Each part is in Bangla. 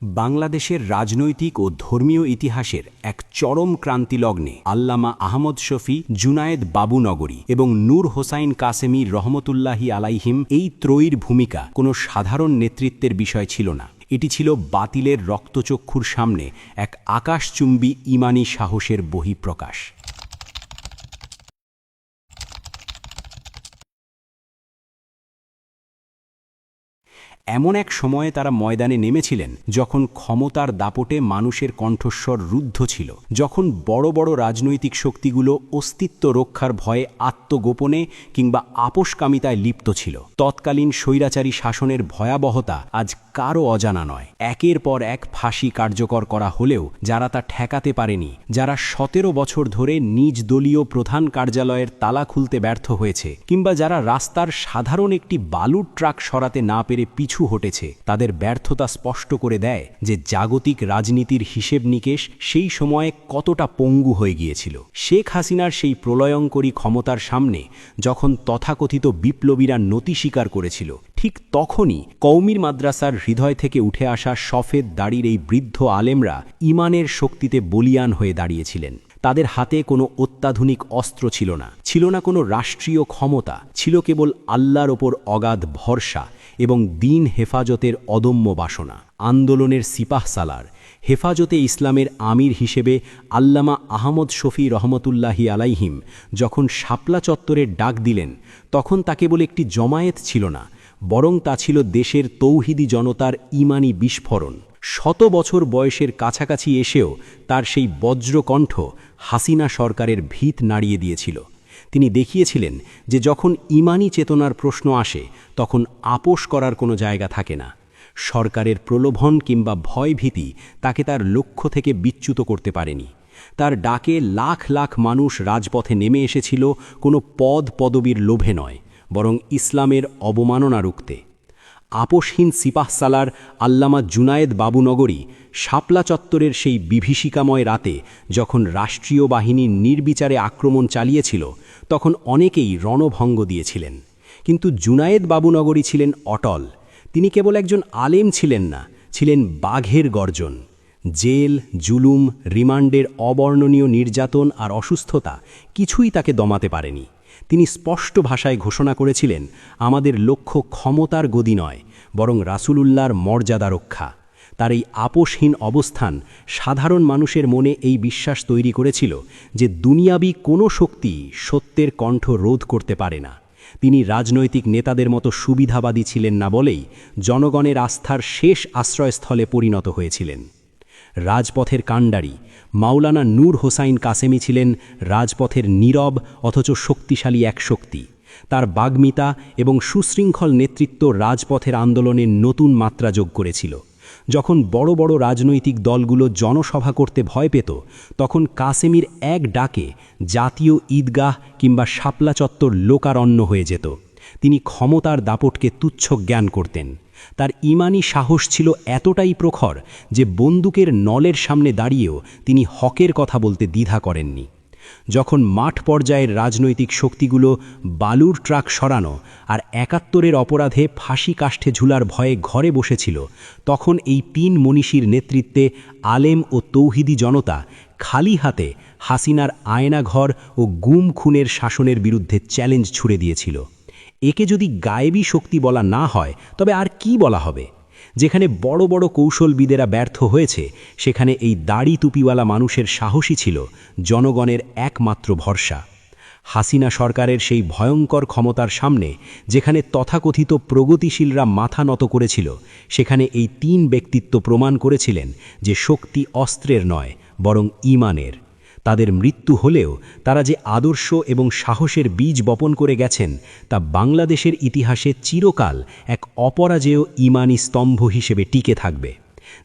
বাংলাদেশের রাজনৈতিক ও ধর্মীয় ইতিহাসের এক চরম ক্রান্তিলগ্নে আল্লামা আহমদ শফী, জুনায়েদ বাবুনগরী এবং নূর হোসাইন কাসেমী রহমতুল্লাহি আলাইহিম এই ত্রয়ীর ভূমিকা কোনো সাধারণ নেতৃত্বের বিষয় ছিল না। এটি ছিল বাতিলের রক্তচক্ষুর সামনে এক আকাশচুম্বী ঈমানী সাহসের বহিঃপ্রকাশ। এমন এক সময়ে তারা ময়দানে নেমেছিলেন যখন ক্ষমতার দাপটে মানুষের কণ্ঠস্বর রুদ্ধ ছিল, যখন বড় বড় রাজনৈতিক শক্তিগুলো অস্তিত্ব রক্ষার ভয়ে আত্মগোপনে কিংবা আপোষকামিতায় লিপ্ত ছিল। তৎকালীন স্বৈরাচারী শাসনের ভয়াবহতা আজ কারও অজানা নয়। একের পর এক ফাঁসি কার্যকর করা হলেও যারা তা ঠেকাতে পারেনি, যারা ১৭ বছর ধরে নিজ দলীয় প্রধান কার্যালয়ের তালা খুলতে ব্যর্থ হয়েছে, কিংবা যারা রাস্তার সাধারণ একটি বালুর ট্রাক সরাতে না পেরে পিছু হটেছে, তাদের ব্যর্থতা স্পষ্ট করে দেয় যে জাগতিক রাজনীতির হিসেব নিকেশ সেই সময়ে কতটা পঙ্গু হয়ে গিয়েছিল। শেখ হাসিনার সেই প্রলয়ঙ্করী ক্ষমতার সামনে যখন তথাকথিত বিপ্লবীরা নতি স্বীকার করেছিল, ঠিক তখনই কওমির মাদ্রাসার হৃদয় থেকে উঠে আসা সফেদ দাড়ির এই বৃদ্ধ আলেমরা ঈমানের শক্তিতে বলীয়ান হয়ে দাঁড়িয়েছিলেন। তাদের হাতে কোনো অত্যাধুনিক অস্ত্র ছিল না, ছিল না কোনো রাষ্ট্রীয় ক্ষমতা, ছিল কেবল আল্লাহর ওপর অগাধ ভরসা এবং দ্বীন হেফাজতের অদম্য বাসনা। আন্দোলনের সিপাহসালার, হেফাজতে ইসলামের আমির হিসেবে আল্লামা আহমদ শফী রহমতুল্লাহি আলাইহিম যখন শাপলা চত্বরের ডাক দিলেন, তখন তা কেবল একটি জমায়েত ছিল না, বরং তা ছিল দেশের তৌহিদি জনতার ঈমানী বিস্ফোরণ। ১০০ বছর বয়সের কাছাকাছি এসেও তার সেই বজ্রকণ্ঠ হাসিনা সরকারের ভিত নাড়িয়ে দিয়েছিল। তিনি দেখিয়েছিলেন যে যখন ঈমানী চেতনার প্রশ্ন আসে, তখন আপোষ করার কোনো জায়গা থাকে না। সরকারের প্রলোভন কিংবা ভয়ভীতি তাকে তার লক্ষ্য থেকে বিচ্যুত করতে পারেনি। তার ডাকে লাখ লাখ মানুষ রাজপথে নেমে এসেছিল কোনো পদ পদবীর লোভে নয়, বরং ইসলামের অবমাননা রুখতে। আপোষহীন সিপাহসালার আল্লামা জুনায়েদ বাবুনগরী শাপলা চত্বরের সেই বিভীষিকাময় রাতে যখন রাষ্ট্রীয় বাহিনী নির্বিচারে আক্রমণ চালিয়েছিল, তখন অনেকেই রণভঙ্গ দিয়েছিলেন। কিন্তু জুনায়েদ বাবুনগরী ছিলেন অটল। তিনি কেবল একজন আলেম ছিলেন না, ছিলেন বাঘের গর্জন। জেল, জুলুম, রিমান্ডের অবর্ণনীয় নির্যাতন আর অসুস্থতা কিছুই তাকে দমাতে পারেনি। তিনি স্পষ্ট ভাষায় ঘোষণা করেছিলেন, আমাদের লক্ষ্য ক্ষমতার গদি নয়, বরং রাসূলুল্লাহর মর্যাদা রক্ষা। তার এই আপোষহীন অবস্থান সাধারণ মানুষের মনে এই বিশ্বাস তৈরি করেছিল যে দুনিয়াবি কোনো শক্তি সত্যের কণ্ঠ রোধ করতে পারে না। তিনি রাজনৈতিক নেতাদের মতো সুবিধাবাদী ছিলেন না বলেই জনগণের আস্থার শেষ আশ্রয়স্থলে পরিণত হয়েছিলেন। রাজপথের কাণ্ডারি মাওলানা নূর হোসাইন কাসেমী ছিলেন রাজপথের নীরব অথচ শক্তিশালী এক শক্তি। তার বাগ্মিতা এবং সুশৃঙ্খল নেতৃত্ব রাজপথের আন্দোলনের নতুন মাত্রা যোগ করেছিল। যখন বড় বড় রাজনৈতিক দলগুলো জনসভা করতে ভয় পেত, তখন কাসেমীর এক ডাকে জাতীয় ঈদগাহ কিংবা শাপলা চত্বর লোকারণ্য হয়ে যেত। তিনি ক্ষমতার দাপটকে তুচ্ছ জ্ঞান করতেন। তার ঈমানী সাহস ছিল এতটাই প্রখর যে বন্দুকের নলের সামনে দাঁড়িয়েও তিনি হকের কথা বলতে দ্বিধা করেননি। যখন মাঠ পর্যায়ের রাজনৈতিক শক্তিগুলো বালুর ট্রাক সরানো আর ৭১-এর অপরাধে ফাঁসি কাষ্ঠে ঝুলার ভয়ে ঘরে বসেছিল, তখন এই ৩ মনীষীর নেতৃত্বে আলেম ও তৌহিদি জনতা খালি হাতে হাসিনার আয়নাঘর ও গুম খুনের শাসনের বিরুদ্ধে চ্যালেঞ্জ ছুড়ে দিয়েছিল। একে যদি গায়েবী শক্তি বলা না হয়, তবে আর কি বলা হবে? যেখানে বড় বড় কৌশলবিদেরা ব্যর্থ হয়েছে, সেখানে এই দাড়ি টুপিওয়ালা মানুষের সাহসী ছিল জনগণের একমাত্র ভরসা। হাসিনা সরকারের সেই ভয়ঙ্কর ক্ষমতার সামনে যেখানে তথাকথিত প্রগতিশীলরা মাথা নত করেছিল, সেখানে এই ৩ ব্যক্তিত্ব প্রমাণ করেছিলেন যে শক্তি অস্ত্রের নয়, বরং ঈমানের। তাদের মৃত্যু হলেও তারা যে আদর্শ এবং সাহসের বীজ বপন করে গেছেন, তা বাংলাদেশের ইতিহাসে চিরকাল এক অপরাজেয় ঈমানী স্তম্ভ হিসেবে টিকে থাকবে।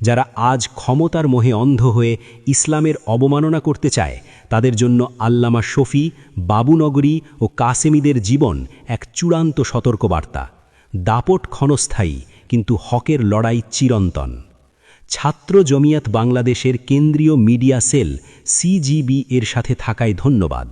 যারা আজ ক্ষমতার মোহে অন্ধ হয়ে ইসলামের অবমাননা করতে চায়, তাদের জন্য আল্লামা শফী, বাবুনগরী ও কাসেমীদের জীবন এক চূড়ান্ত সতর্কবার্তা। দাপট ক্ষণস্থায়ী, কিন্তু হকের লড়াই চিরন্তন। ছাত্র জমিয়াত বাংলাদেশের কেন্দ্রীয় মিডিয়া সেল CGB এর সাথে থাকায় ধন্যবাদ।